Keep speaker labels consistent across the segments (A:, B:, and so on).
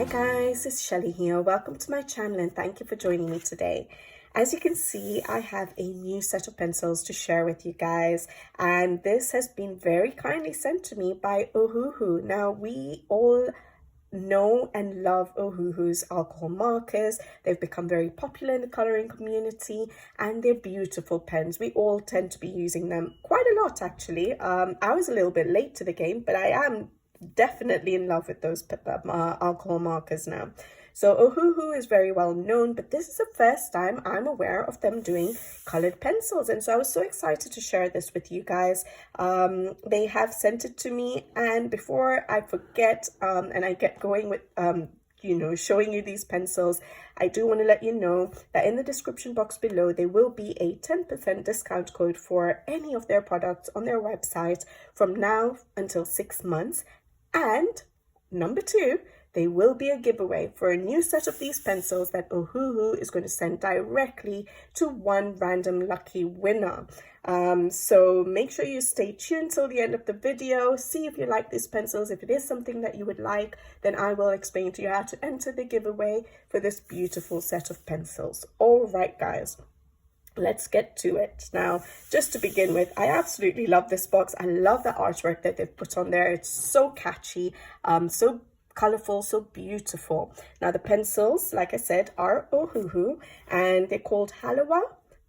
A: Hi guys, it's Shelly here. Welcome to my channel and thank you for joining me today. As you can see, I have a new set of pencils to share with you guys, and this has been very kindly sent to me by Ohuhu. Now, we all know and love Ohuhu's alcohol markers. They've become very popular in the coloring community and they're beautiful pens. We all tend to be using them quite a lot actually. I was a little bit late to the game, but I am definitely in love with those alcohol markers now. So Ohuhu is very well known, but this is the first time I'm aware of them doing colored pencils. And so I was so excited to share this with you guys. They have sent it to me, and before I forget and I get going with showing you these pencils, I do want to let you know that in the description box below, there will be a 10% discount code for any of their products on their website from now until 6 months. And number 2, there will be a giveaway for a new set of these pencils that Ohuhu is going to send directly to one random lucky winner. So make sure you stay tuned till the end of the video. See if you like these pencils. If it is something that you would like, then I will explain to you how to enter the giveaway for this beautiful set of pencils. All right, guys. Let's get to it. Now, just to begin with, I absolutely love this box. I love the artwork that they've put on there. It's so catchy, so colorful, so beautiful. Now, the pencils, like I said, are Ohuhu, and they're called Halawa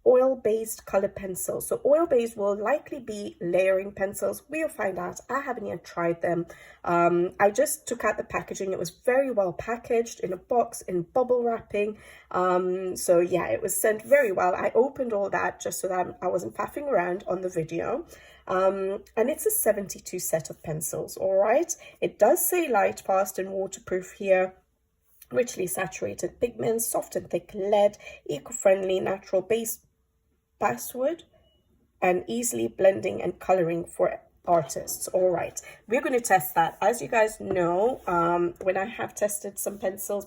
A: oil-based color pencils. So oil-based will likely be layering pencils. We'll find out. I haven't yet tried them. I just took out the packaging. It was very well packaged in a box in bubble wrapping. So yeah, it was sent very well. I opened all that just so that I wasn't faffing around on the video. And it's a 72 set of pencils. All right, it does say light, fast and waterproof here. Richly saturated pigments, soft and thick lead, eco-friendly natural base basswood, and easily blending and coloring for artists. All right, we're going to test that. As you guys know, when I have tested some pencils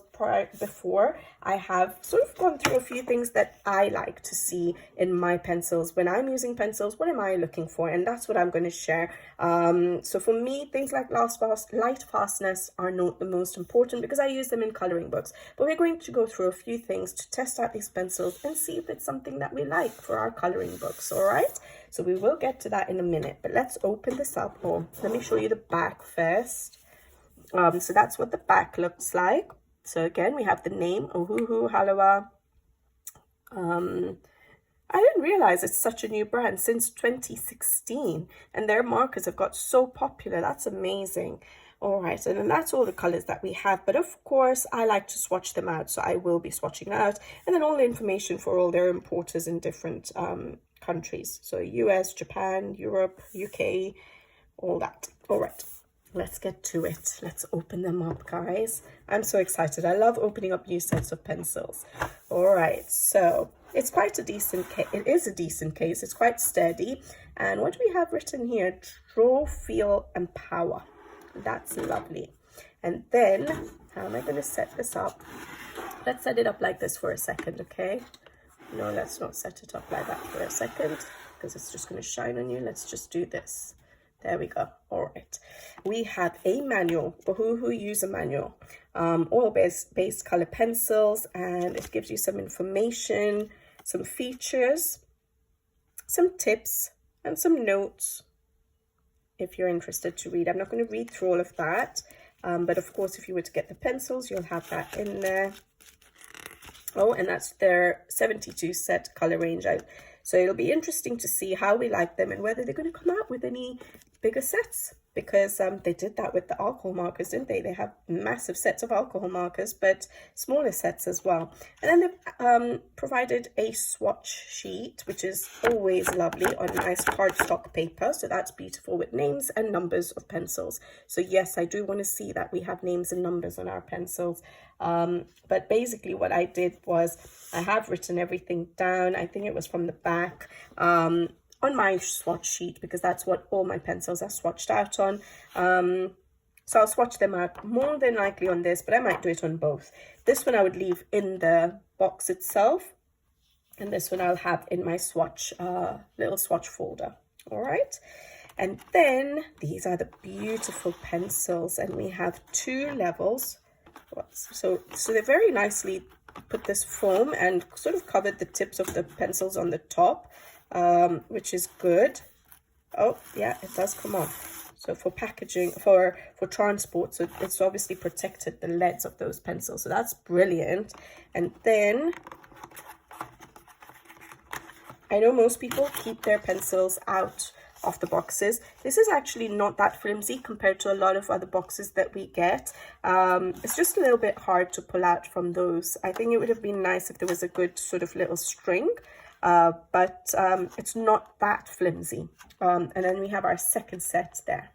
A: before, I have sort of gone through a few things that I like to see in my pencils. When I'm using pencils, what am I looking for? And that's what I'm going to share. So for me, things like light fastness are not the most important because I use them in coloring books. But we're going to go through a few things to test out these pencils and see if it's something that we like for our coloring books. All right, so we will get to that in a minute, but let's open this up. Oh, let me show you the back first. So that's what the back looks like. So again, we have the name Ohuhu Halawa. I didn't realize it's such a new brand since 2016, and their markers have got so popular. That's amazing. All right, and then that's all the colors that we have, but of course I like to swatch them out, so I will be swatching out, and then all the information for all their importers in different countries, so US, Japan, Europe, UK, all that. All right, let's get to it. Let's open them up, guys. I'm so excited. I love opening up new sets of pencils. All right, so it's quite a decent case. It is a decent case. It's quite sturdy. And what do we have written here? Draw, feel, and power. That's lovely. And then, how am I going to set this up? Let's set it up like this for a second, okay? No, let's not set it up like that for a second because it's just going to shine on you. Let's just do this. There we go. All right. We have a manual, Ohuhu user manual, oil-based color pencils, and it gives you some information, some features, some tips, and some notes if you're interested to read. I'm not going to read through all of that, but of course, if you were to get the pencils, you'll have that in there. Oh, and that's their 72 set color range. So it'll be interesting to see how we like them and whether they're going to come out with any bigger sets, because they did that with the alcohol markers, didn't they? They have massive sets of alcohol markers, but smaller sets as well. And then they've provided a swatch sheet, which is always lovely, on nice cardstock paper. So that's beautiful, with names and numbers of pencils. So yes, I do want to see that we have names and numbers on our pencils. But basically what I did was I have written everything down. I think it was from the back on my swatch sheet, because that's what all my pencils are swatched out on. So I'll swatch them out more than likely on this, but I might do it on both. This one I would leave in the box itself, and this one I'll have in my swatch, little swatch folder. All right. And then these are the beautiful pencils, and we have 2 levels. spots. So they very nicely put this foam and sort of covered the tips of the pencils on the top, which is good. Oh yeah, it does come off. So for packaging, for transport, so it's obviously protected the leads of those pencils. So that's brilliant. And then I know most people keep their pencils out of the boxes. This is actually not that flimsy compared to a lot of other boxes that we get. It's just a little bit hard to pull out from those. I think it would have been nice if there was a good sort of little string, but it's not that flimsy. And then we have our second set there.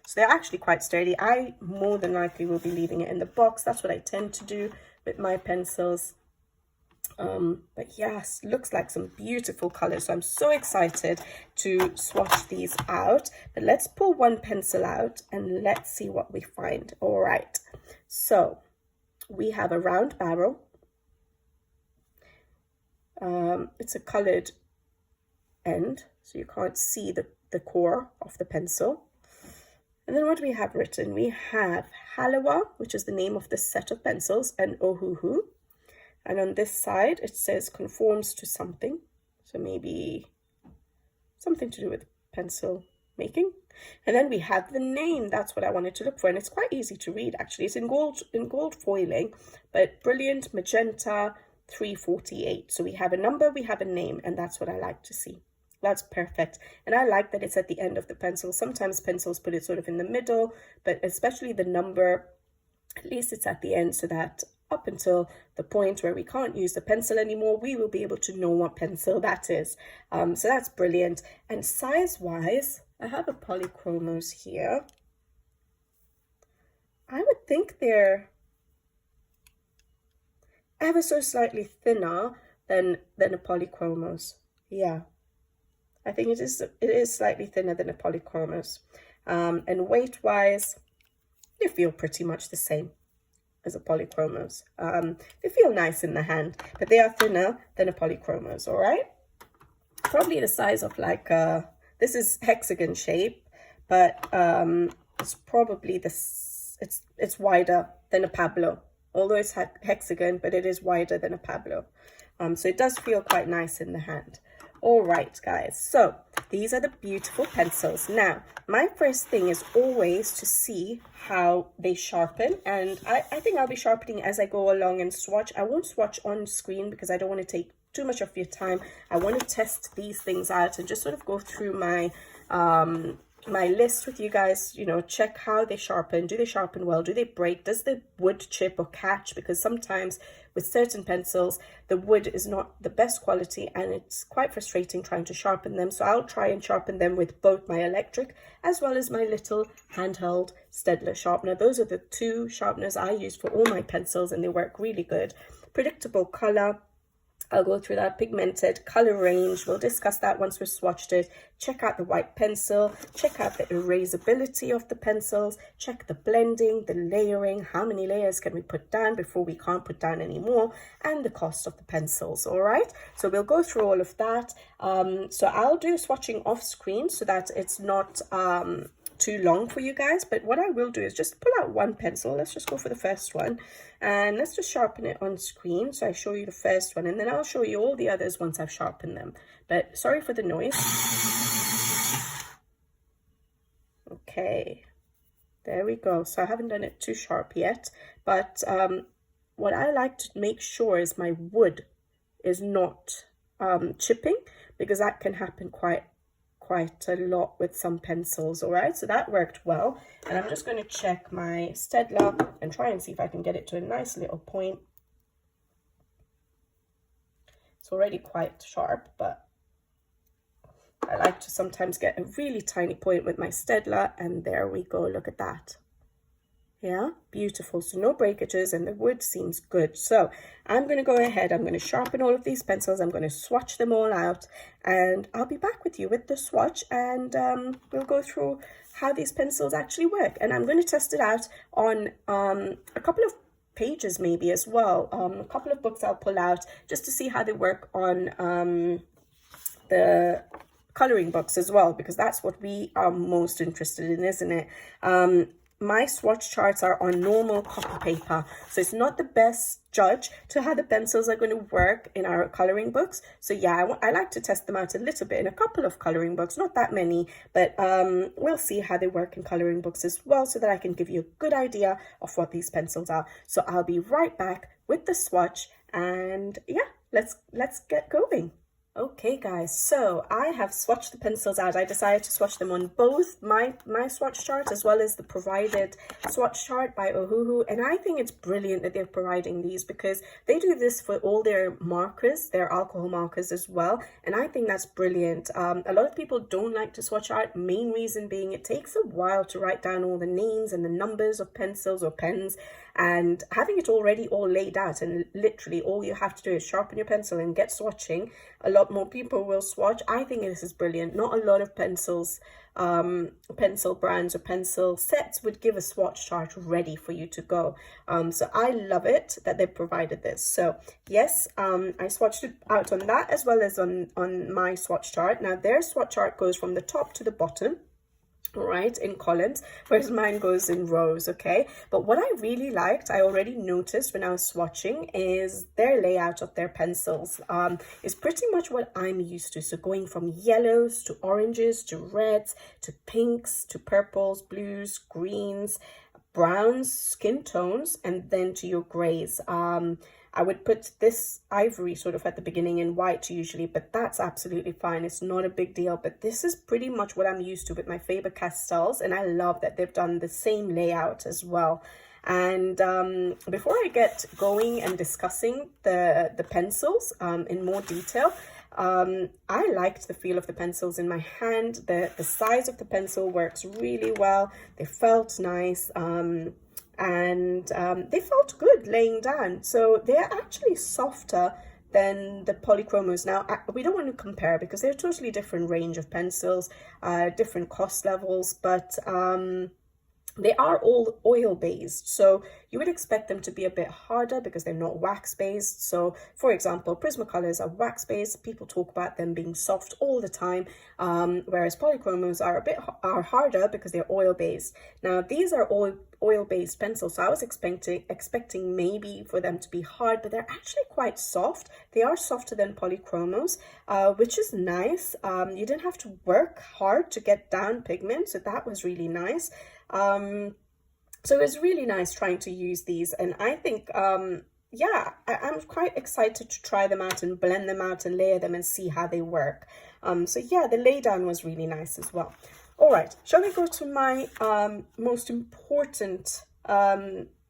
A: So they're actually quite sturdy. I more than likely will be leaving it in the box. That's what I tend to do with my pencils. But yes, looks like some beautiful colors. So I'm so excited to swatch these out. But let's pull one pencil out and let's see what we find. All right, so we have a round barrel. It's a colored end, so you can't see the core of the pencil. And then what do we have written? We have Halawa, which is the name of this set of pencils, and Ohuhu. And on this side, it says conforms to something. So maybe something to do with pencil making. And then we have the name. That's what I wanted to look for. And it's quite easy to read, actually. It's in gold foiling, but brilliant magenta 348. So we have a number, we have a name, and that's what I like to see. That's perfect. And I like that it's at the end of the pencil. Sometimes pencils put it sort of in the middle, but especially the number, at least it's at the end, so that up until the point where we can't use the pencil anymore, we will be able to know what pencil that is. So that's brilliant. And size-wise, I have a polychromos here. I would think they're ever so slightly thinner than a polychromos. Yeah, I think it is slightly thinner than a polychromos. And weight-wise, they feel pretty much the same as a polychromos. They feel nice in the hand, but they are thinner than a polychromos. All right, probably the size of like this is hexagon shape, but it's probably it's wider than a Pablo, although it's hexagon, but it is wider than a Pablo. So it does feel quite nice in the hand. All right, guys, so these are the beautiful pencils. Now, my first thing is always to see how they sharpen, and I think I'll be sharpening as I go along and swatch. I won't swatch on screen because I don't want to take too much of your time. I want to test these things out and just sort of go through my my list with you guys, you know, check how they sharpen. Do they sharpen well? Do they break? Does the wood chip or catch? Because sometimes with certain pencils, the wood is not the best quality and it's quite frustrating trying to sharpen them. So I'll try and sharpen them with both my electric as well as my little handheld Staedtler sharpener. Those are the two sharpeners I use for all my pencils and they work really good. Predictable color. I'll go through that. Pigmented, color range, we'll discuss that once we've swatched it. Check out the white pencil, check out the erasability of the pencils, check the blending, the layering, how many layers can we put down before we can't put down anymore, and the cost of the pencils. All right, so we'll go through all of that. So I'll do swatching off screen so that it's not too long for you guys, but what I will do is just pull out one pencil. Let's just go for the first one and let's just sharpen it on screen. So I show you the first one and then I'll show you all the others once I've sharpened them, but sorry for the noise. Okay, there we go. So I haven't done it too sharp yet, but what I like to make sure is my wood is not chipping, because that can happen quite a lot with some pencils. All right, so that worked well, and I'm just going to check my Staedtler and try and see if I can get it to a nice little point. It's already quite sharp, but I like to sometimes get a really tiny point with my Staedtler, and there we go. Look at that. Yeah, beautiful. So no breakages and the wood seems good. So I'm going to go ahead, I'm going to sharpen all of these pencils, I'm going to swatch them all out, and I'll be back with you with the swatch, and we'll go through how these pencils actually work. And I'm going to test it out on a couple of pages maybe as well, a couple of books I'll pull out just to see how they work on the coloring books as well, because that's what we are most interested in, isn't it? my swatch charts are on normal copy paper, so it's not the best judge to how the pencils are going to work in our coloring books. So yeah, I like to test them out a little bit in a couple of coloring books, not that many, but we'll see how they work in coloring books as well, so that I can give you a good idea of what these pencils are. So I'll be right back with the swatch, and yeah, let's get going. Okay guys, so I have swatched the pencils out. I decided to swatch them on both my swatch chart as well as the provided swatch chart by Ohuhu, and I think it's brilliant that they're providing these, because they do this for all their markers, their alcohol markers as well, and I think that's brilliant. A lot of people don't like to swatch out, main reason being it takes a while to write down all the names and the numbers of pencils or pens, and having it already all laid out and literally all you have to do is sharpen your pencil and get swatching. A lot more people will swatch. I think this is brilliant. Not a lot of pencils, pencil brands or pencil sets would give a swatch chart ready for you to go. So I love it that they provided this. So yes, I swatched it out on that as well as on my swatch chart. Now their swatch chart goes from the top to the bottom, right, in columns, whereas mine goes in rows. Okay, but what I really liked, I already noticed when I was swatching, is their layout of their pencils is pretty much what I'm used to. So going from yellows to oranges to reds to pinks to purples, blues, greens, browns, skin tones, and then to your grays. I would put this ivory sort of at the beginning and white usually, but that's absolutely fine. It's not a big deal, but this is pretty much what I'm used to with my Faber-Castells, and I love that they've done the same layout as well. And before I get going and discussing the pencils in more detail, I liked the feel of the pencils in my hand. The size of the pencil works really well. They felt nice. And they felt good laying down. So they're actually softer than the polychromos. Now, we don't want to compare because they're a totally different range of pencils, different cost levels, but they are all oil based, so you would expect them to be a bit harder because they're not wax based. So for example, Prismacolors are wax based. People talk about them being soft all the time, whereas polychromos are harder because they're oil based. Now these are all oil based pencils, so I was expecting maybe for them to be hard, but they're actually quite soft. They are softer than polychromos, which is nice. You didn't have to work hard to get down pigment, so that was really nice. So it was really nice trying to use these, and I think yeah, I'm quite excited to try them out and blend them out and layer them and see how they work. So yeah, the laydown was really nice as well. All right, shall we go to my most important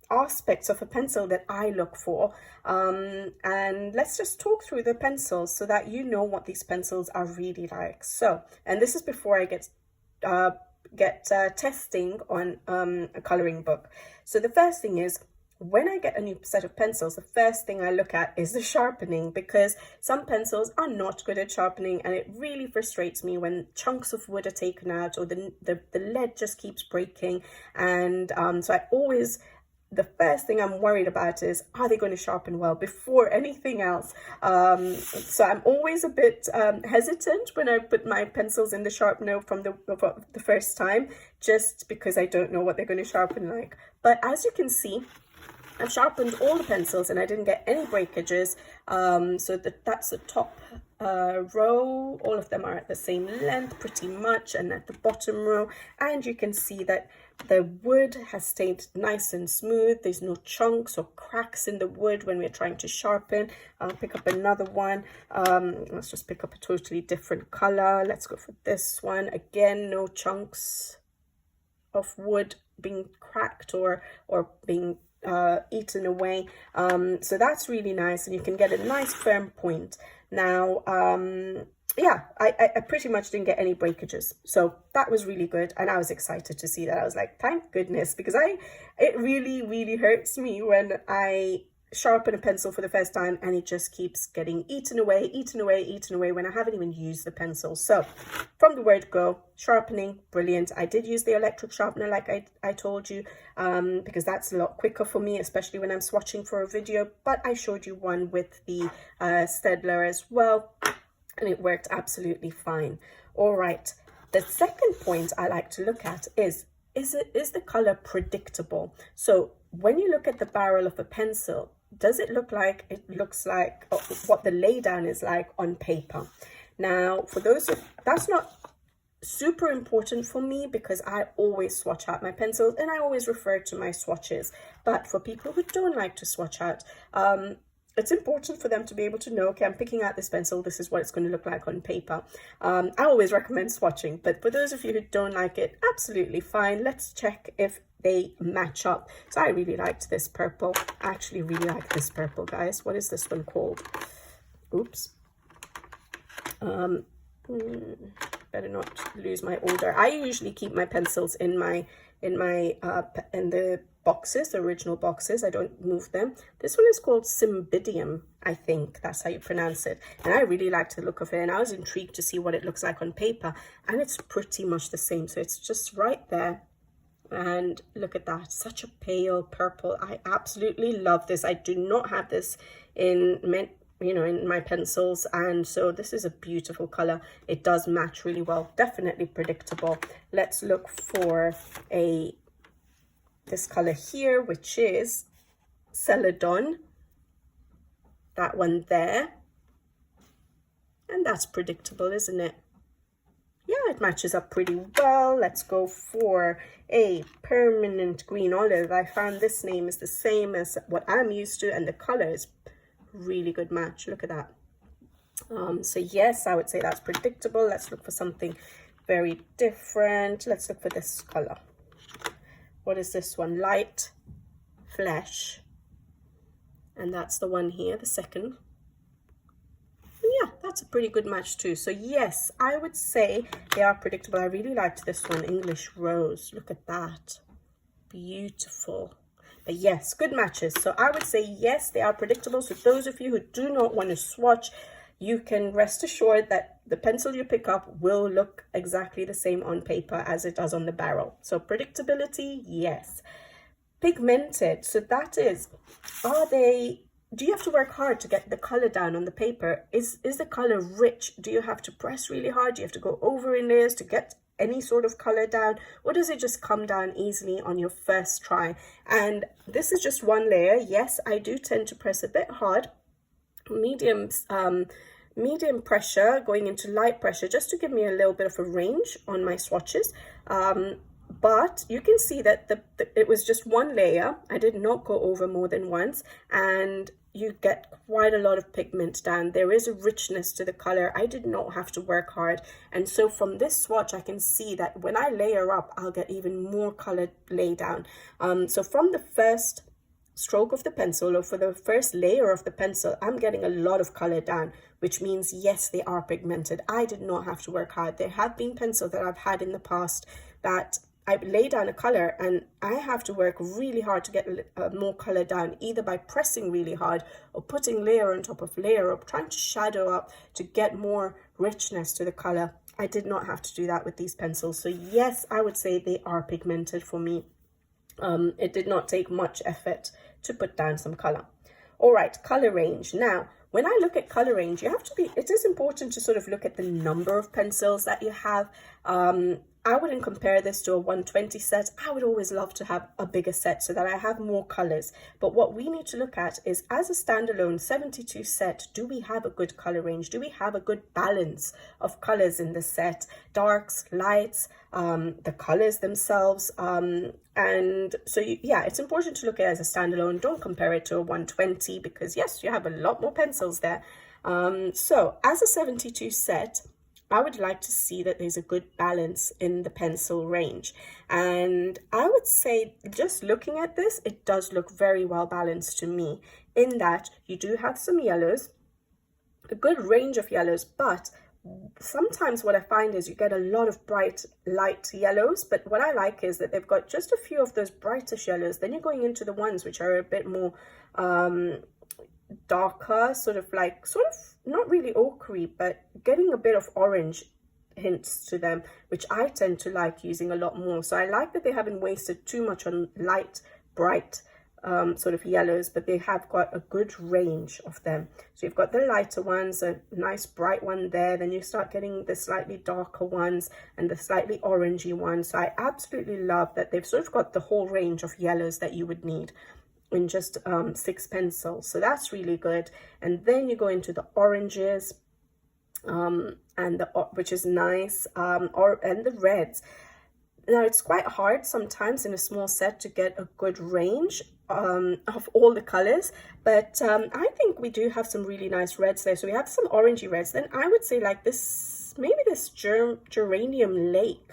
A: aspects of a pencil that I look for, and let's just talk through the pencils so that you know what these pencils are really like. So, and this is before I get testing on a coloring book. So the first thing is, when I get a new set of pencils, the first thing I look at is the sharpening, because some pencils are not good at sharpening, and it really frustrates me when chunks of wood are taken out or the lead just keeps breaking. And so I always, the first thing I'm worried about is, are they going to sharpen well before anything else? So I'm always a bit hesitant when I put my pencils in the sharpener from the first time, just because I don't know what they're going to sharpen like. But as you can see, I've sharpened all the pencils and I didn't get any breakages. So that's the top row. All of them are at the same length pretty much, and at the bottom row, and you can see that the wood has stayed nice and smooth. There's no chunks or cracks in the wood when we're trying to sharpen. I'll pick up another one. Let's just pick up a totally different color. Let's go for this one. Again, no chunks of wood being cracked or being eaten away. So that's really nice, and you can get a nice firm point. Now yeah, I pretty much didn't get any breakages, so that was really good, and I was excited to see that. I was like, thank goodness, because it really hurts me when I sharpen a pencil for the first time and it just keeps getting eaten away when I haven't even used the pencil. So from the word go, sharpening, brilliant. I did use the electric sharpener like I told you, because that's a lot quicker for me, especially when I'm swatching for a video, but I showed you one with the Staedtler as well, and it worked absolutely fine. All right, the second point I like to look at is is the color predictable? So when you look at the barrel of a pencil, does it look like it looks like what the laydown is like on paper? Now, for those of, that's not super important for me because I always swatch out my pencils and I always refer to my swatches. But for people who don't like to swatch out, it's important for them to be able to know, okay, I'm picking out this pencil, this is what it's going to look like on paper. I always recommend swatching, but for those of you who don't like it, absolutely fine. Let's check if they match up. So I really liked this purple. I actually really like this purple, guys. What is this one called? Oops. Better not lose my order. I usually keep my pencils in the boxes, the original boxes. I don't move them. This one is called Cymbidium, I think that's how you pronounce it, and I really liked the look of it, and I was intrigued to see what it looks like on paper, and it's pretty much the same. So it's just right there, and look at that, such a pale purple. I absolutely love this. I do not have this in in my pencils, and so this is a beautiful color. It does match really well, definitely predictable. Let's look for this color here, which is Celadon, that one there, and that's predictable, isn't it? Yeah, it matches up pretty well. Let's go for a Permanent Green Olive. I found this name is the same as what I'm used to, and the color is really good match. Look at that. So yes, I would say that's predictable. Let's look for something very different. Let's look for this color. What is this one? Light Flesh, and that's the one here, the second. And yeah, that's a pretty good match too. So yes, I would say they are predictable. I really liked this one, English Rose. Look at that, beautiful. But yes, good matches. So I would say yes, they are predictable. So those of you who do not want to swatch, you can rest assured that the pencil you pick up will look exactly the same on paper as it does on the barrel. So predictability, yes. Pigmented, so that is, do you have to work hard to get the color down on the paper? Is the color rich? Do you have to press really hard? Do you have to go over in layers to get any sort of color down, or does it just come down easily on your first try? And this is just one layer. Yes, I do tend to press a bit hard, medium pressure going into light pressure, just to give me a little bit of a range on my swatches. But you can see that it was just one layer. I did not go over more than once, and you get quite a lot of pigment down. There is a richness to the color. I did not have to work hard, and so from this swatch I can see that when I layer up, I'll get even more color lay down. So from the first stroke of the pencil, or for the first layer of the pencil, I'm getting a lot of color down, which means yes, they are pigmented. I did not have to work hard. There have been pencils that I've had in the past that I lay down a color and I have to work really hard to get more color down, either by pressing really hard or putting layer on top of layer, or trying to shadow up to get more richness to the color. I did not have to do that with these pencils. So yes, I would say they are pigmented for me. It did not take much effort to put down some color. All right, color range. Now, when I look at color range, it is important to sort of look at the number of pencils that you have. I wouldn't compare this to a 120 set. I would always love to have a bigger set so that I have more colors. But what we need to look at is, as a standalone 72 set, do we have a good color range? Do we have a good balance of colors in the set? Darks, lights, the colors themselves. And so, yeah, it's important to look at it as a standalone. Don't compare it to a 120 because, yes, you have a lot more pencils there. So as a 72 set, I would like to see that there's a good balance in the pencil range. And I would say, just looking at this, it does look very well balanced to me, in that you do have some yellows, a good range of yellows, but sometimes what I find is you get a lot of bright light yellows. But what I like is that they've got just a few of those brightest yellows. Then you're going into the ones which are a bit more darker, sort of not really ochre, but getting a bit of orange hints to them, which I tend to like using a lot more. So I like that they haven't wasted too much on light, bright sort of yellows, but they have got a good range of them. So you've got the lighter ones, a nice bright one there, then you start getting the slightly darker ones and the slightly orangey ones. So I absolutely love that they've sort of got the whole range of yellows that you would need in just 6 pencils. So that's really good. And then you go into the oranges, and which is nice, and the reds. Now it's quite hard sometimes in a small set to get a good range of all the colors, but I think we do have some really nice reds there. So we have some orangey reds. Then I would say like this, maybe this geranium lake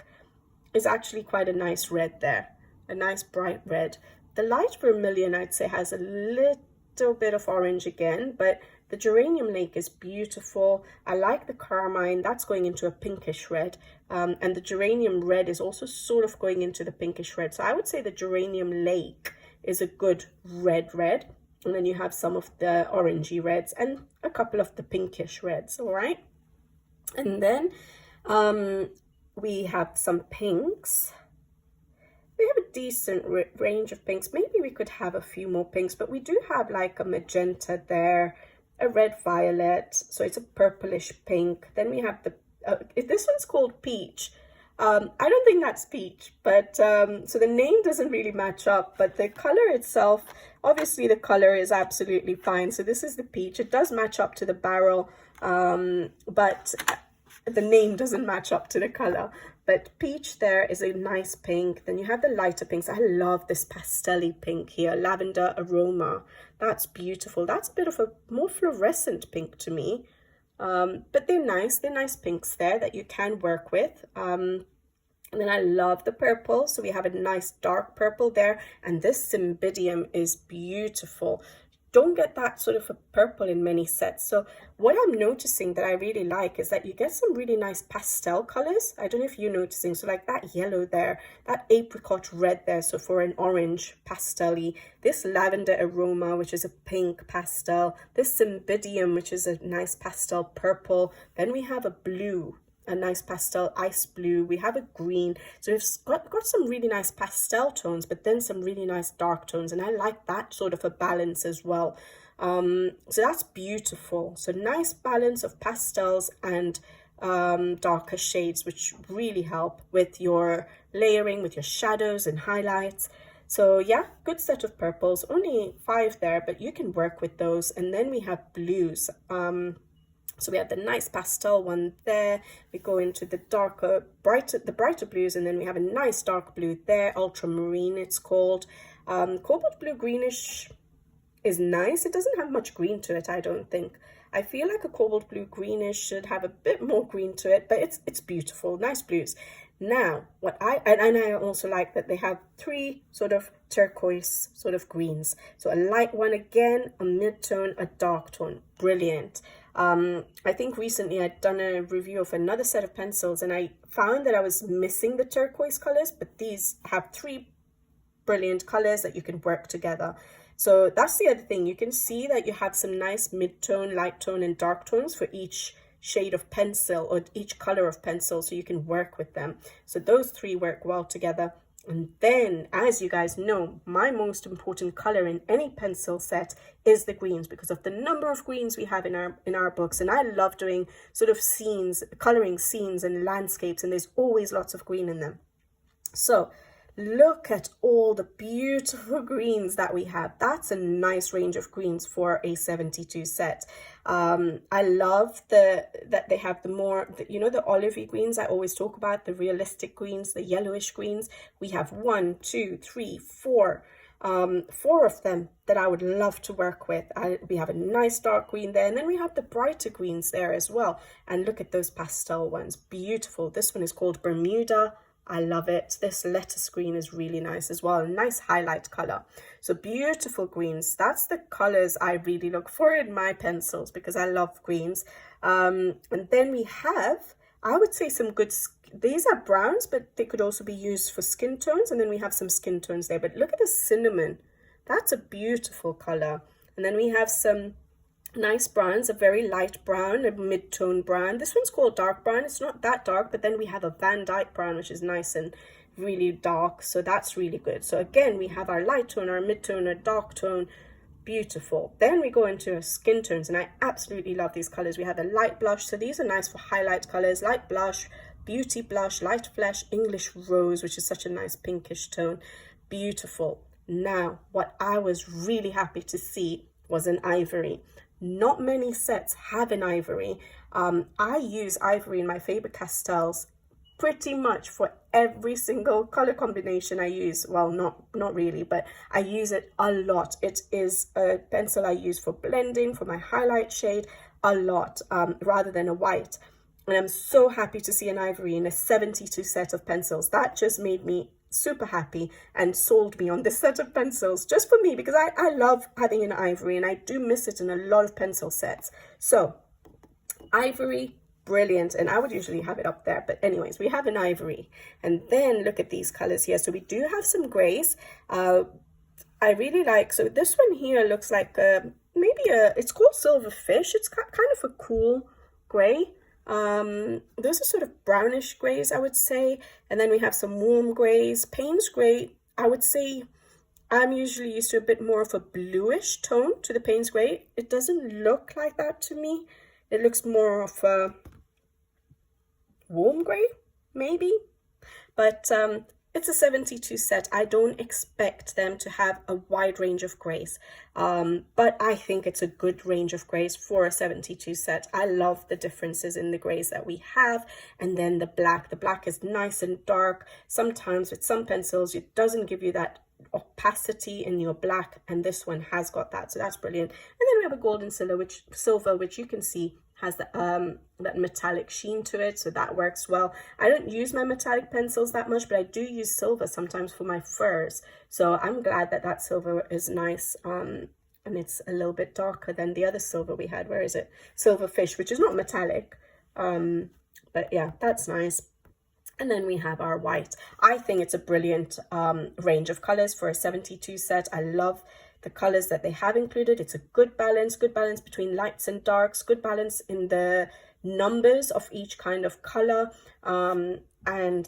A: is actually quite a nice red there, a nice bright red. The light vermilion, I'd say, has a little bit of orange again, but the geranium lake is beautiful. I like the carmine, that's going into a pinkish red. And the geranium red is also sort of going into the pinkish red. So I would say the geranium lake is a good red. And then you have some of the orangey reds and a couple of the pinkish reds, all right? And then we have some pinks. We have a decent range of pinks. Maybe we could have a few more pinks, but we do have like a magenta there, a red violet, so it's a purplish pink. Then we have the this one's called peach. I don't think that's peach, but so the name doesn't really match up, but the color itself, obviously the color is absolutely fine. So this is the peach. It does match up to the barrel, but the name doesn't match up to the color. But peach there is a nice pink. Then you have the lighter pinks. I love this pastel-y pink here, lavender aroma. That's beautiful. That's a bit of a more fluorescent pink to me. But they're nice pinks there that you can work with. And then I love the purple. So we have a nice dark purple there. And this cymbidium is beautiful. Don't get that sort of a purple in many sets. So what I'm noticing that I really like is that you get some really nice pastel colors. I don't know if you're noticing. So like that yellow there, that apricot red there. So for an orange pastel-y, this lavender aroma, which is a pink pastel, this cymbidium, which is a nice pastel purple. Then we have a blue, a nice pastel ice blue. We have a green. So we've got some really nice pastel tones, but then some really nice dark tones. And I like that sort of a balance as well. So that's beautiful. So nice balance of pastels and darker shades, which really help with your layering, with your shadows and highlights. So yeah, good set of purples, only 5 there, but you can work with those. And then we have blues. So we have the nice pastel one there. We go into the darker, brighter blues, and then we have a nice dark blue there, ultramarine it's called. Cobalt blue greenish is nice. It doesn't have much green to it, I don't think. I feel like a cobalt blue greenish should have a bit more green to it, but it's beautiful, nice blues. Now, I also like that they have 3 sort of turquoise sort of greens. So a light one again, a mid-tone, a dark tone. Brilliant. I think recently I'd done a review of another set of pencils and I found that I was missing the turquoise colors, but these have 3 brilliant colors that you can work together. So that's the other thing. You can see that you have some nice mid-tone, light tone, and dark tones for each shade of pencil or each color of pencil, so you can work with them. So those 3 work well together. And then, as you guys know, my most important color in any pencil set is the greens, because of the number of greens we have in our books. And I love doing sort of scenes, coloring scenes and landscapes, and there's always lots of green in them. So look at all the beautiful greens that we have. That's a nice range of greens for a 72 set. I love that they have the more, you know, the olivey greens I always talk about, the realistic greens, the yellowish greens. We have 1, 2, 3, 4, 4 of them that I would love to work with. We have a nice dark green there, and then we have the brighter greens there as well. And look at those pastel ones, beautiful. This one is called Bermuda. I love it. This lettuce green is really nice as well. Nice highlight color. So beautiful greens. That's the colors I really look for in my pencils because I love greens. And then we have, I would say, some good, these are browns, but they could also be used for skin tones. And then we have some skin tones there. But look at the cinnamon. That's a beautiful color. And then we have some nice browns, a very light brown, a mid-tone brown. This one's called dark brown. It's not that dark, but then we have a Van Dyke brown, which is nice and really dark, so that's really good. So again, we have our light tone, our mid-tone, our dark tone. Beautiful. Then we go into our skin tones, and I absolutely love these colors. We have a light blush, so these are nice for highlight colors. Light blush, beauty blush, light flesh, English rose, which is such a nice pinkish tone. Beautiful. Now, what I was really happy to see was an ivory. Not many sets have an ivory. I use ivory in my Faber-Castells pretty much for every single color combination I use. Well, not really, but I use it a lot. It is a pencil I use for blending, for my highlight shade a lot, rather than a white. And I'm so happy to see an ivory in a 72 set of pencils. That just made me super happy and sold me on this set of pencils just for me, because I love having an ivory and I do miss it in a lot of pencil sets. So ivory, brilliant, and I would usually have it up there, but anyways, we have an ivory. And then look at these colors here. So we do have some grays. I really like, so this one here looks like it's called Silverfish. It's kind of a cool gray. Those are sort of brownish grays, I would say. And then we have some warm grays. Payne's gray, I would say I'm usually used to a bit more of a bluish tone to the Payne's gray. It doesn't look like that to me. It looks more of a warm gray, maybe. But it's a 72 set. I don't expect them to have a wide range of grays. But I think it's a good range of grays for a 72 set. I love the differences in the grays that we have. And then the black. The black is nice and dark. Sometimes with some pencils, it doesn't give you that opacity in your black, and this one has got that, so that's brilliant. And then we have a golden silver, which you can see has that metallic sheen to it, so that works well. I don't use my metallic pencils that much, but I do use silver sometimes for my furs, so I'm glad that that silver is nice. And it's a little bit darker than the other silver we had. Where is it? Silverfish, which is not metallic, but yeah, that's nice. And then we have our white. I think it's a brilliant range of colors for a 72 set. I love the colors that they have included. It's a good balance between lights and darks, good balance in the numbers of each kind of color. And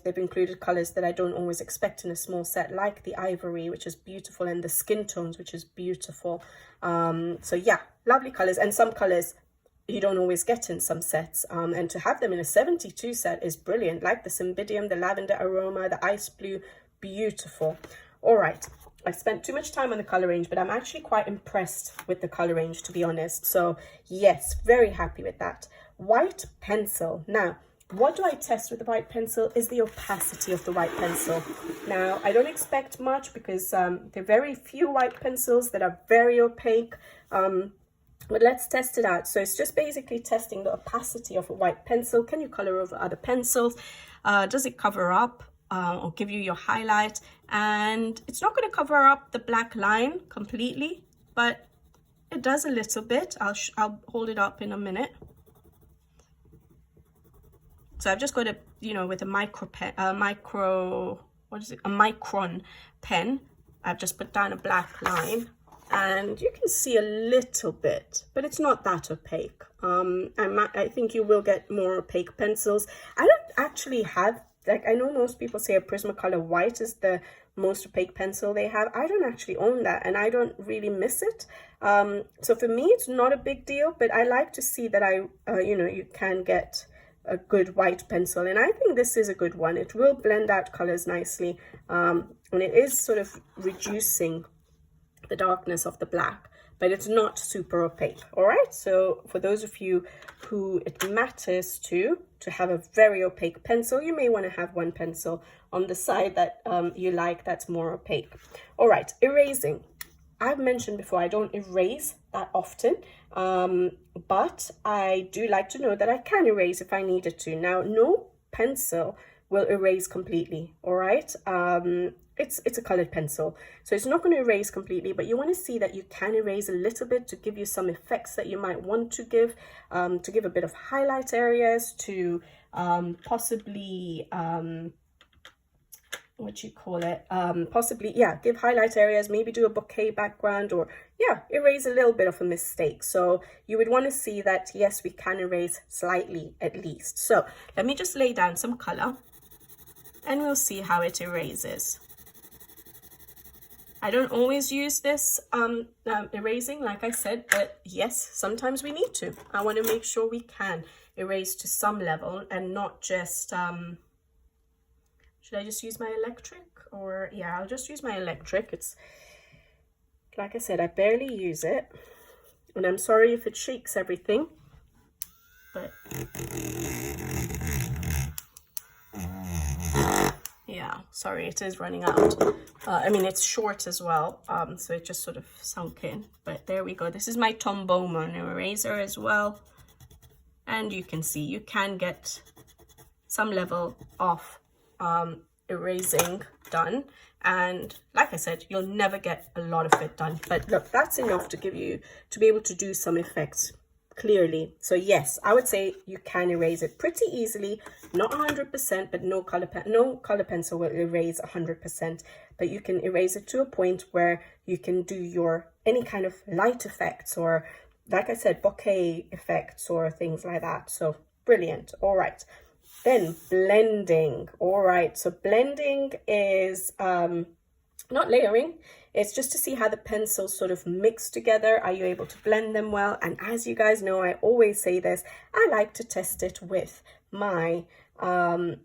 A: they've included colors that I don't always expect in a small set, like the ivory, which is beautiful, and the skin tones, which is beautiful. So yeah, lovely colors, and some colors you don't always get in some sets, and to have them in a 72 set is brilliant, like the cymbidium, the lavender aroma, the ice blue. Beautiful. All right, I've spent too much time on the color range, but I'm actually quite impressed with the color range, to be honest. So yes, very happy with that. White pencil. Now, what do I test with the white pencil is the opacity of the white pencil. Now, I don't expect much because there are very few white pencils that are very opaque. But let's test it out. So it's just basically testing the opacity of a white pencil. Can you color over other pencils? Does it cover up or give you your highlight? And it's not going to cover up the black line completely, but it does a little bit. I'll hold it up in a minute. So I've just got a, with a micron pen, I've just put down a black line. And you can see a little bit, but it's not that opaque. I think you will get more opaque pencils. I don't actually have, like, I know most people say a Prismacolor white is the most opaque pencil they have. I don't actually own that, and I don't really miss it. So for me, it's not a big deal, but I like to see that you can get a good white pencil, and I think this is a good one. It will blend out colors nicely, and it is sort of reducing the darkness of the black, but it's not super opaque. All right, so for those of you who it matters to have a very opaque pencil, you may want to have one pencil on the side that you like that's more opaque. All right, erasing. I've mentioned before I don't erase that often, but I do like to know that I can erase if I needed to. Now, no pencil will erase completely, all right? It's a colored pencil, so it's not going to erase completely, but you want to see that you can erase a little bit to give you some effects that you might want to give a bit of highlight areas, to possibly give highlight areas, maybe do a bouquet background, or erase a little bit of a mistake. So you would want to see that, yes, we can erase slightly at least. So let me just lay down some color. and we'll see how it erases. I don't always use this erasing, like I said, but yes, sometimes we need to. I want to make sure we can erase to some level and not just, should I just use my electric? Or yeah, I'll just use my electric. It's, like I said, I barely use it. And I'm sorry if it shakes everything, but yeah, sorry, it is running out. I mean, it's short as well, so it just sort of sunk in. But there we go. This is my Tom Bowman eraser as well. And you can see, you can get some level of erasing done. And like I said, you'll never get a lot of it done. But look, that's enough to give you, to be able to do some effects clearly. So yes, I would say you can erase it pretty easily, not 100%, but no color pencil will erase 100%, but you can erase it to a point where you can do your any kind of light effects, or like I said, bokeh effects or things like that. So brilliant. All right, then blending. All right, so blending is not layering. It's just to see how the pencils sort of mix together. Are you able to blend them well? And as you guys know, I always say this, I like to test it with my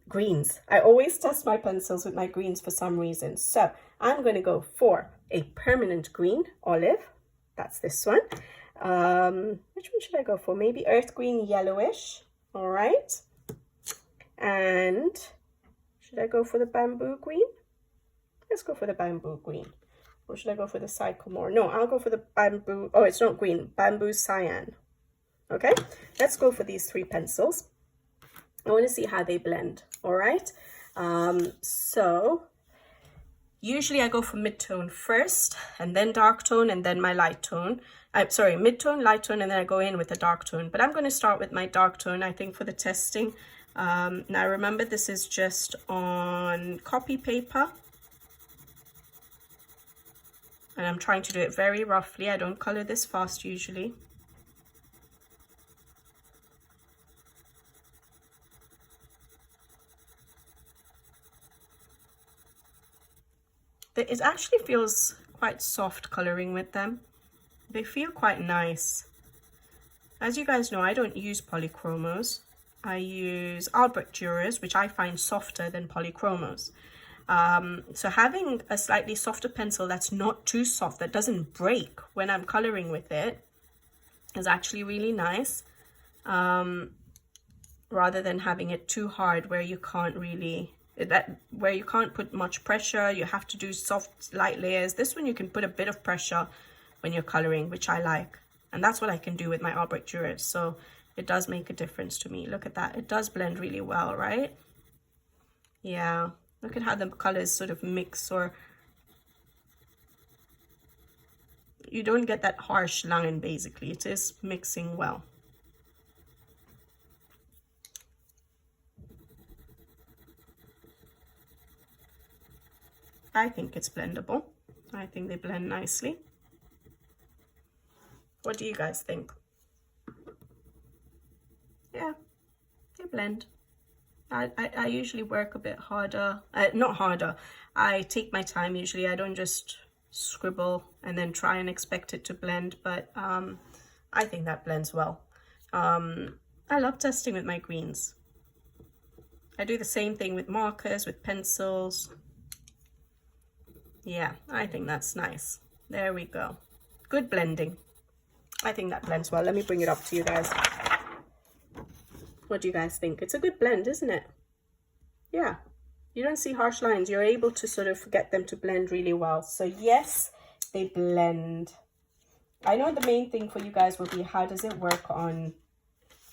A: greens. I always test my pencils with my greens for some reason. So I'm going to go for a permanent green, olive. That's this one. Which one should I go for? Maybe earth green, yellowish. All right. And should I go for the bamboo green? Let's go for the bamboo green. Or should I go for the sycamore? No, I'll go for the bamboo. Oh, it's not green. Bamboo cyan. Okay, let's go for these three pencils. I want to see how they blend. All right. So usually I go for mid-tone first, and then dark tone, and then my light tone. I'm sorry, mid-tone, light tone, and then I go in with the dark tone. But I'm going to start with my dark tone, I think, for the testing. Now remember, this is just on copy paper. And I'm trying to do it very roughly. I don't color this fast usually. It actually feels quite soft coloring with them. They feel quite nice. As you guys know, I don't use polychromos. I use Albrecht Dürers, which I find softer than polychromos. So having a slightly softer pencil that's not too soft, that doesn't break when I'm coloring with it, is actually really nice, rather than having it too hard where you can't really, where you can't put much pressure. You have to do soft, light layers. This one you can put a bit of pressure when you're coloring, which I like, and that's what I can do with my Albrecht Dürers. So it does make a difference to me. Look at that, it does blend really well, right? Yeah. Look at how the colors sort of mix, or you don't get that harsh line basically. It is mixing well. I think it's blendable. I think they blend nicely. What do you guys think? Yeah, they blend. I usually work a bit harder, not harder, I take my time usually. I don't just scribble and then try and expect it to blend, but I think that blends well. I love testing with my greens. I do the same thing with markers, with pencils. Yeah, I think that's nice. There we go. Good blending. I think that blends well. Let me bring it up to you guys. What do you guys think? It's a good blend, isn't it? Yeah, you don't see harsh lines. You're able to sort of get them to blend really well. So yes, they blend. I know the main thing for you guys will be, how does it work on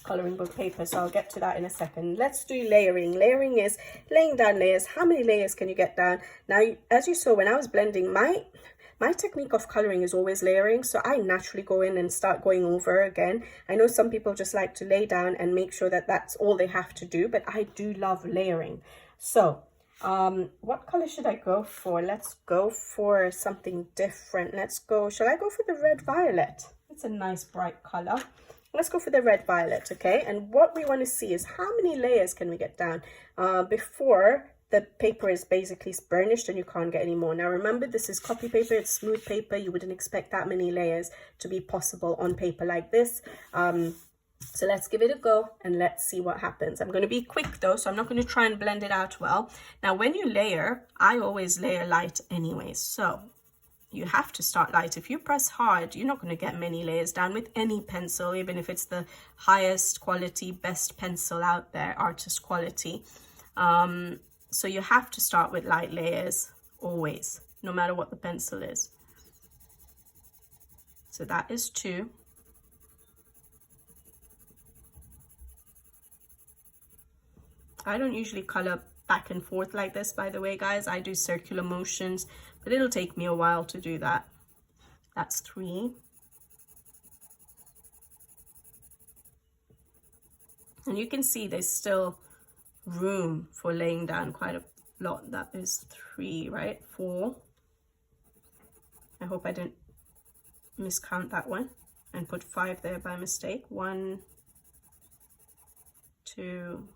A: coloring book paper? So I'll get to that in a second. Let's do layering. Layering is laying down layers. How many layers can you get down? Now, as you saw when I was blending, my technique of coloring is always layering, so I naturally go in and start going over again. I know some people just like to lay down and make sure that that's all they have to do, but I do love layering. So what color should I go for? Let's go for something different. Let's go, shall I go for the red violet? It's a nice bright color. Let's go for the red violet, okay? And what we want to see is how many layers can we get down before the paper is basically burnished and you can't get any more. Now remember, this is copy paper, it's smooth paper. You wouldn't expect that many layers to be possible on paper like this. So let's give it a go and let's see what happens. I'm going to be quick though, so I'm not going to try and blend it out well. Now when you layer, I always layer light anyways, so you have to start light. If you press hard, you're not going to get many layers down with any pencil, even if it's the highest quality, best pencil out there, artist quality. So you have to start with light layers always, no matter what the pencil is. So that is 2. I don't usually color back and forth like this, by the way, guys. I do circular motions, but it'll take me a while to do that. That's 3. And you can see there's still room for laying down quite a lot. That is 3, right? 4. I hope I didn't miscount that one and put 5 there by mistake. 1, 2,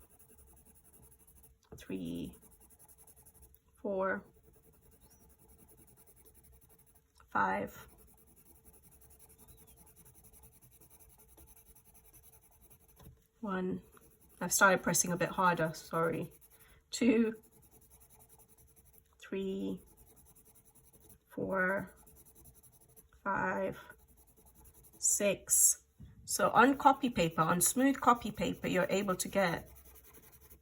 A: 3, 4, 5. 1. I've started pressing a bit harder, sorry. 2, 3, 4, 5, 6. So on copy paper, on smooth copy paper, you're able to get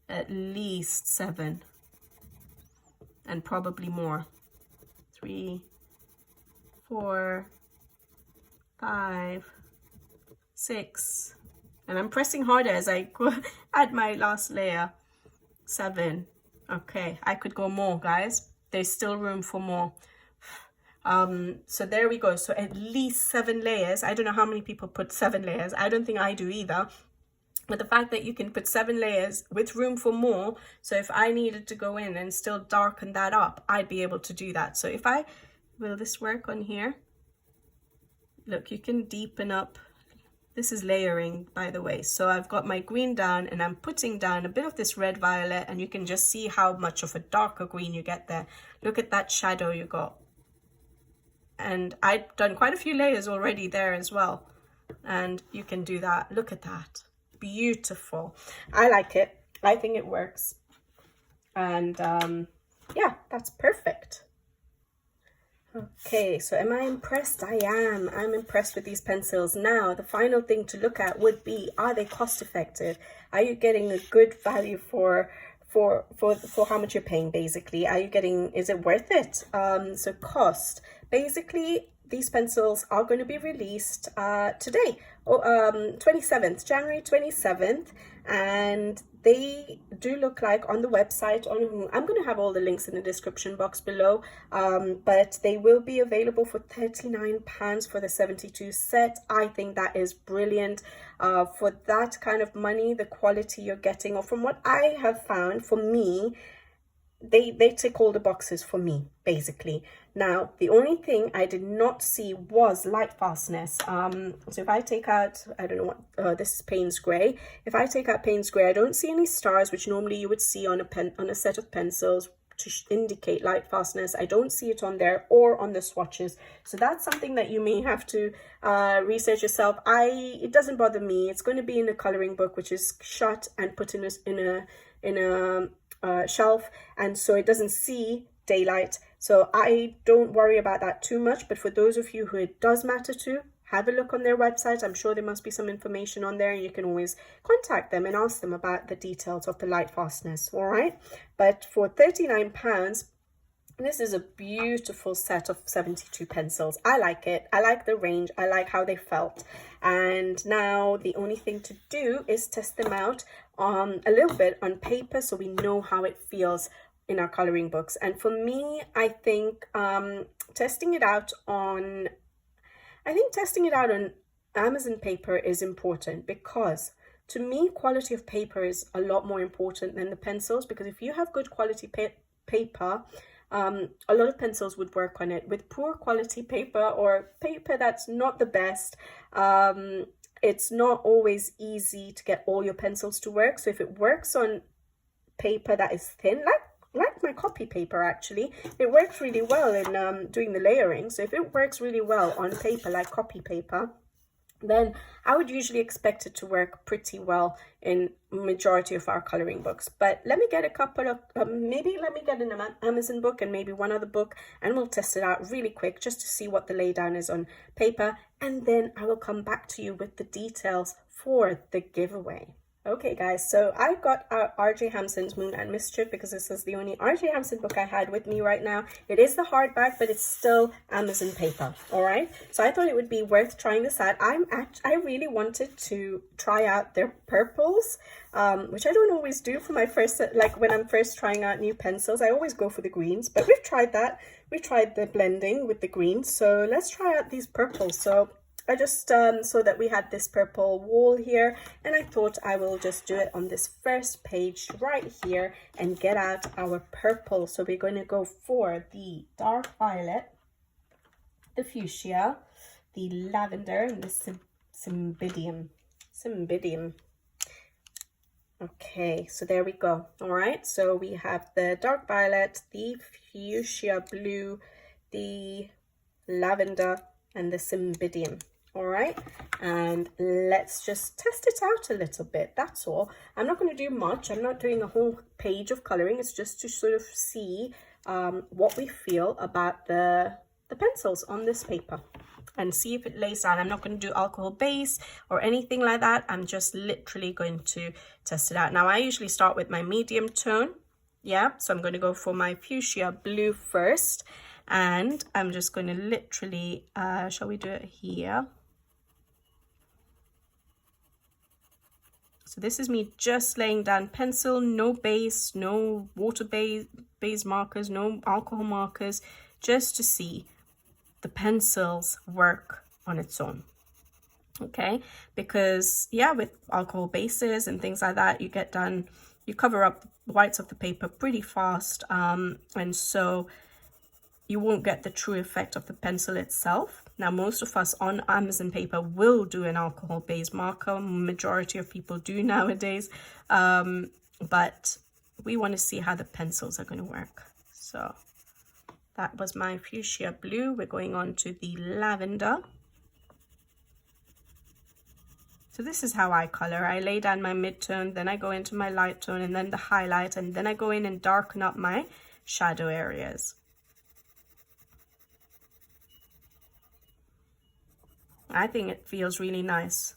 A: at least 7 and probably more. 3, 4, 5, 6. And I'm pressing harder as I add my last layer. 7. Okay, I could go more, guys. There's still room for more. So there we go. So at least 7 layers. I don't know how many people put 7 layers. I don't think I do either. But the fact that you can put 7 layers with room for more. So if I needed to go in and still darken that up, I'd be able to do that. So if will this work on here? Look, you can deepen up. This is layering, by the way. So I've got my green down and I'm putting down a bit of this red violet, and you can just see how much of a darker green you get there. Look at that shadow you got. And I've done quite a few layers already there as well. And you can do that. Look at that. Beautiful. I like it. I think it works. And yeah, that's perfect. Okay, so am I impressed? I am. I'm impressed with these pencils. Now, the final thing to look at would be, are they cost effective? Are you getting a good value for how much you're paying, basically? Are you getting, is it worth it? So cost. Basically, these pencils are going to be released today, 27th, January 27th, and they do look like on the website on Ohuhu. I'm going to have all the links in the description box below, but they will be available for £39 for the 72 set. I think that is brilliant. For that kind of money, the quality you're getting, or from what I have found, for me, they tick all the boxes for me, basically. Now, the only thing I did not see was light fastness. So if I take out, I don't know what, this is Payne's Grey. If I take out Payne's Grey, I don't see any stars, which normally you would see on a set of pencils to indicate light fastness. I don't see it on there or on the swatches. So that's something that you may have to research yourself. It doesn't bother me. It's going to be in a coloring book, which is shut and put in a shelf, and so it doesn't see daylight. So I don't worry about that too much. But for those of you who it does matter to, have a look on their website. I'm sure there must be some information on there, and you can always contact them and ask them about the details of the light fastness. All right, but for £39, this is a beautiful set of 72 pencils. I like it. I like the range. I like how they felt. And now the only thing to do is test them out a little bit on paper, so we know how it feels in our coloring books. And for me, I think testing it out on Amazon paper is important, because to me, quality of paper is a lot more important than the pencils. Because if you have good quality paper, a lot of pencils would work on it. With poor quality paper, or paper that's not the best, it's not always easy to get all your pencils to work. So if it works on paper that is thin, like my copy paper actually. It works really well in doing the layering. So if it works really well on paper like copy paper, then I would usually expect it to work pretty well in majority of our coloring books. But let me get a couple of, maybe let me get an Amazon book and maybe one other book, and we'll test it out really quick just to see what the laydown is on paper. And then I will come back to you with the details for the giveaway. Okay guys, so I got R.J. Hampson's Moon and Mischief because this is the only R.J. Hampson book I had with me right now. It is the hardback, but it's still Amazon paper, all right? So I thought it would be worth trying this out. I really wanted to try out their purples, which I don't always do for my first, like when I'm first trying out new pencils. I always go for the greens, but we've tried that. We tried the blending with the greens, so let's try out these purples. So I just saw that we had this purple wall here, and I thought I will just do it on this first page right here and get out our purple. So we're going to go for the dark violet, the fuchsia, the lavender, and the cymbidium. Okay, so there we go. All right, so we have the dark violet, the fuchsia blue, the lavender, and the cymbidium. All right, and let's just test it out a little bit. That's all. I'm not going to do much. I'm not doing a whole page of coloring. It's just to sort of see what we feel about the pencils on this paper and see if it lays down. I'm not going to do alcohol base or anything like that. I'm just literally going to test it out. Now, I usually start with my medium tone. Yeah, so I'm going to go for my fuchsia blue first. And I'm just going to literally, shall we do it here? So this is me just laying down pencil, no base, no water base markers, no alcohol markers, just to see the pencils work on its own. Okay, because yeah, with alcohol bases and things like that, you cover up the whites of the paper pretty fast, and so you won't get the true effect of the pencil itself. Now, most of us on Amazon paper will do an alcohol-based marker. Majority of people do nowadays, but we want to see how the pencils are going to work. So that was my fuchsia blue. We're going on to the lavender. So this is how I color. I lay down my mid-tone, then I go into my light tone, and then the highlight, and then I go in and darken up my shadow areas. I think it feels really nice.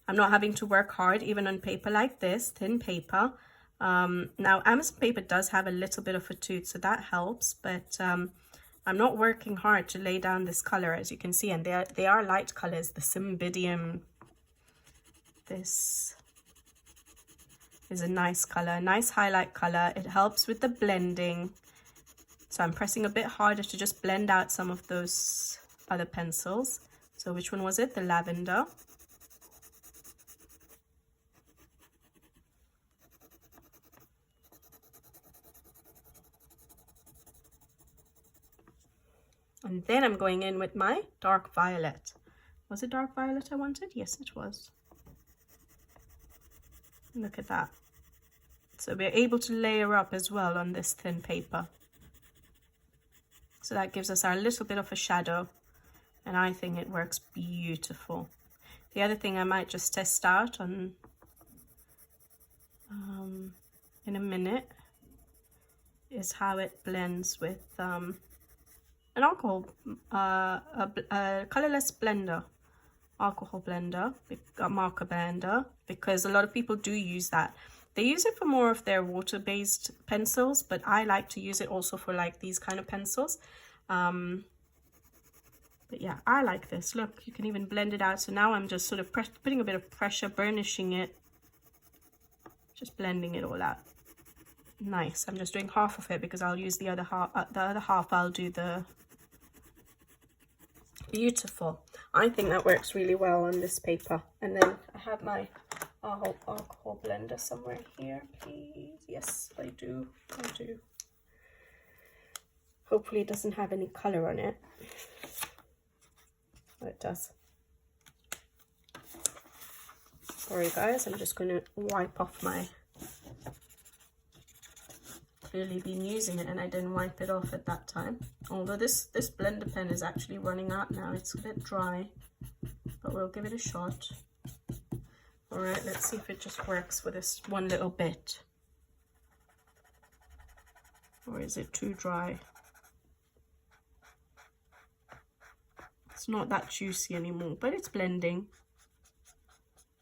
A: I'm not having to work hard even on paper like this, thin paper. Now Amazon paper does have a little bit of a tooth, so that helps, but I'm not working hard to lay down this color, as you can see, and they are light colors. The cymbidium, this is a nice color, nice highlight color. It helps with the blending, so I'm pressing a bit harder to just blend out some of those other pencils. So which one was it? The lavender. And then I'm going in with my dark violet. Was it dark violet I wanted? Yes, it was. Look at that. So we're able to layer up as well on this thin paper. So that gives us our little bit of a shadow. And I think it works beautiful. The other thing I might just test out on in a minute is how it blends with an alcohol, a colorless blender, alcohol blender, a marker blender, because a lot of people do use that. They use it for more of their water-based pencils, but I like to use it also for like these kind of pencils. But yeah, I like this. Look, you can even blend it out. So now I'm just sort of putting a bit of pressure, burnishing it, just blending it all out. Nice. I'm just doing half of it because I'll use the other half. The other half I'll do the beautiful. I think that works really well on this paper. And then I have my alcohol blender somewhere here, please. Yes, I do. I do. Hopefully it doesn't have any color on it. Oh, it does. Sorry guys, I'm just going to wipe off my clearly been using it and I didn't wipe it off at that time. Although this blender pen is actually running out now. It's a bit dry, but we'll give it a shot. All right, let's see if it just works with this one little bit. Or is it too dry? It's not that juicy anymore, but it's blending.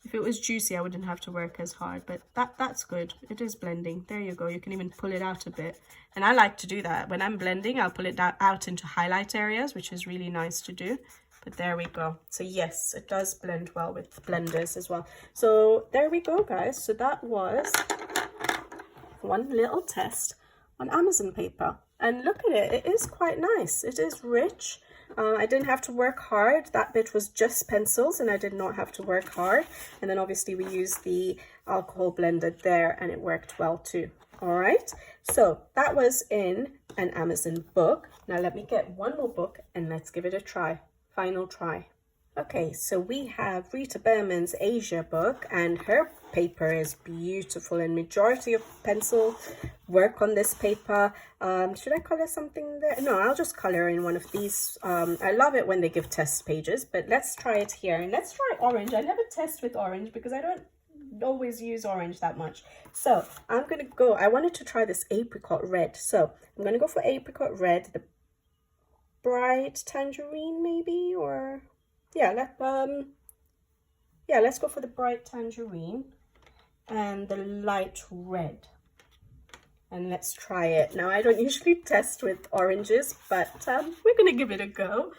A: If it was juicy, I wouldn't have to work as hard, but that's good. It is blending. There you go. You can even pull it out a bit. And I like to do that. When I'm blending, I'll pull it out into highlight areas, which is really nice to do. But there we go. So yes, it does blend well with blenders as well. So there we go, guys. So that was one little test on Amazon paper. And look at it. It is quite nice. It is rich. I didn't have to work hard. That bit was just pencils and I did not have to work hard. And then obviously we used the alcohol blender there and it worked well too. All right. So that was in an Amazon book. Now let me get one more book and let's give it a try. Final try. Okay, so we have Rita Berman's Asia book and her paper is beautiful and majority of pencil work on this paper. Should I color something there? No, I'll just color in one of these. I love it when they give test pages, but let's try it here. And let's try orange. I never test with orange because I don't always use orange that much. So I'm going to go, I wanted to try this Apricot Red. So I'm going to go for Apricot Red, the bright tangerine maybe, or... yeah, let's go for the bright tangerine and the light red. And let's try it. Now, I don't usually test with oranges, but we're going to give it a go.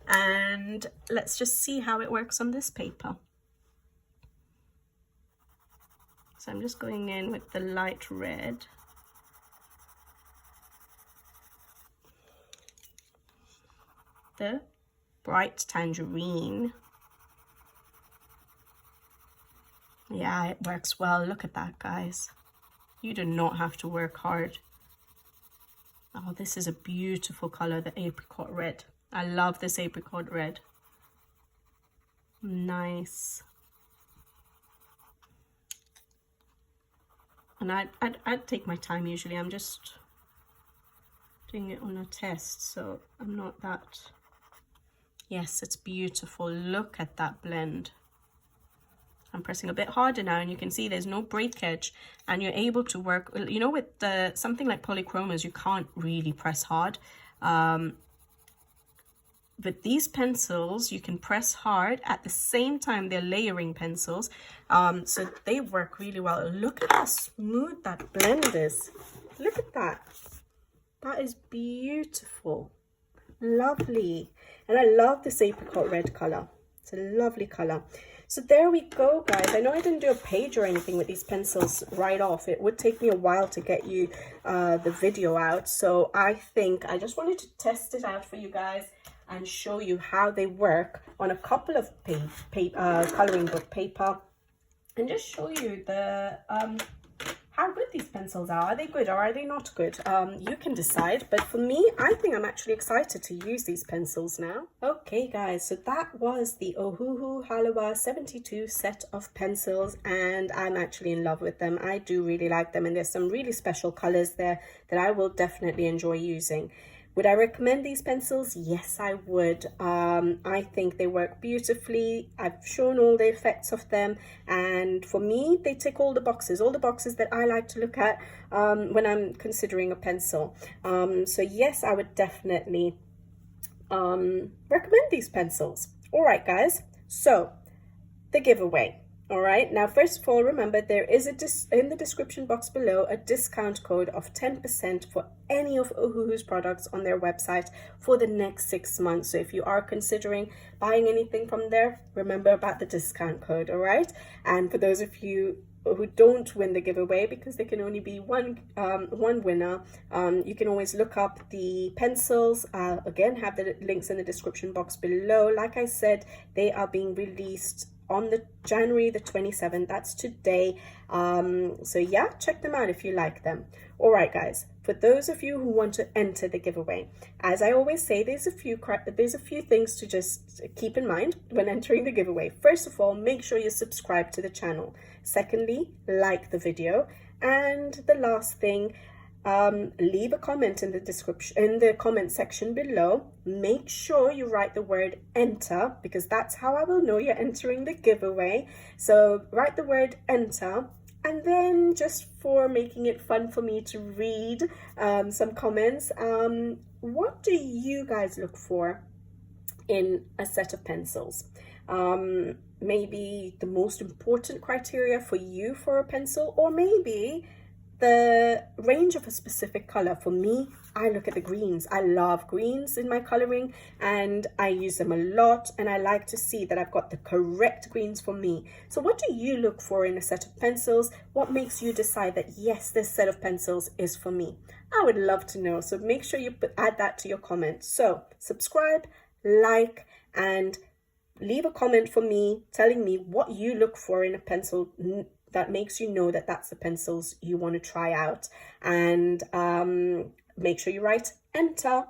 A: And let's just see how it works on this paper. So I'm just going in with the light red. The bright tangerine. Yeah, it works well. Look at that, guys. You do not have to work hard. Oh, this is a beautiful color, the Apricot Red. I love this Apricot Red. Nice. And I'd take my time usually. I'm just doing it on a test, so I'm not that... Yes, it's beautiful. Look at that blend. I'm pressing a bit harder now and you can see there's no breakage and you're able to work, you know, with something like polychromas, you can't really press hard. With these pencils, you can press hard at the same time they're layering pencils. So they work really well. Look at how smooth that blend is. Look at that. That is beautiful. Lovely. And I love this Apricot Red color. It's a lovely color. So there we go, guys. I know I didn't do a page or anything with these pencils right off. It would take me a while to get you the video out. So I think I just wanted to test it out for you guys and show you how they work on a couple of coloring book paper. And just show you the how good these pencils are. Are they good or are they not good? You can decide, but for me, I think I'm actually excited to use these pencils now. Okay, guys, so that was the Ohuhu Halawa 72 set of pencils, and I'm actually in love with them. I do really like them, and there's some really special colors there that I will definitely enjoy using. Would I recommend these pencils? Yes, I would. I think they work beautifully. I've shown all the effects of them. And for me, they tick all the boxes that I like to look at when I'm considering a pencil. So yes, I would definitely recommend these pencils. All right, guys. So the giveaway. All right, now first of all, remember there is in the description box below a discount code of 10% for any of Ohuhu's products on their website for the next 6 months. So if you are considering buying anything from there, remember about the discount code. All right, and for those of you who don't win the giveaway, because there can only be one winner, you can always look up the pencils. Again, have the links in the description box below. Like I said, they are being released on the January the 27th. That's today. So yeah, check them out if you like them. All right, guys, for those of you who want to enter the giveaway, as I always say, there's a few things to just keep in mind when entering the giveaway. First of all, make sure you subscribe to the channel. Secondly, like the video. And the last thing, leave a comment in the description, in the comment section below. Make sure you write the word enter, because that's how I will know you're entering the giveaway. So write the word enter. And then, just for making it fun for me to read some comments, what do you guys look for in a set of pencils? Maybe the most important criteria for you for a pencil, or maybe the range of a specific color. For me, I look at the greens. I love greens in my coloring and I use them a lot, and I like to see that I've got the correct greens for me. So what do you look for in a set of pencils? What makes you decide that yes, this set of pencils is for me? I would love to know. So make sure you add that to your comments. So subscribe, like, and leave a comment for me telling me what you look for in a pencil that makes you know that that's the pencils you want to try out. And make sure you write enter.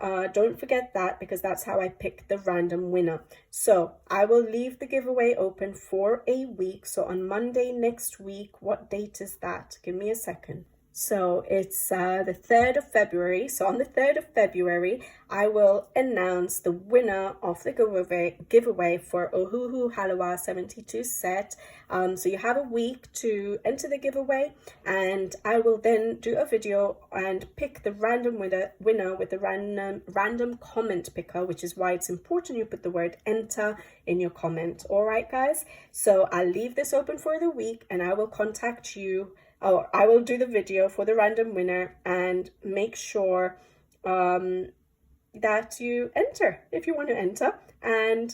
A: Don't forget that, because that's how I pick the random winner. So I will leave the giveaway open for a week. So on Monday next week, what date is that? Give me a second. So it's the 3rd of February. So on the 3rd of February, I will announce the winner of the giveaway for Ohuhu Halawa 72 set. So you have a week to enter the giveaway, and I will then do a video and pick the random winner with the random comment picker, which is why it's important you put the word enter in your comment. All right, guys. So I'll leave this open for the week, and I will contact you. I will do the video for the random winner and make sure that you enter if you want to enter. And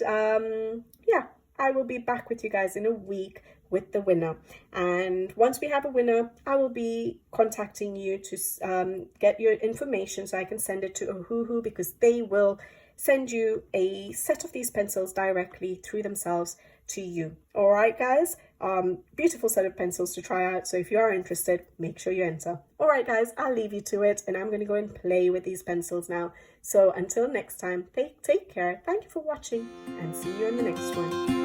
A: yeah, I will be back with you guys in a week with the winner. And once we have a winner, I will be contacting you to get your information so I can send it to Ohuhu, because they will send you a set of these pencils directly through themselves to you. All right, guys. Beautiful set of pencils to try out. So if you are interested, make sure you enter. All right, guys, I'll leave you to it, and I'm going to go and play with these pencils now. So until next time, take care. Thank you for watching, and see you in the next one.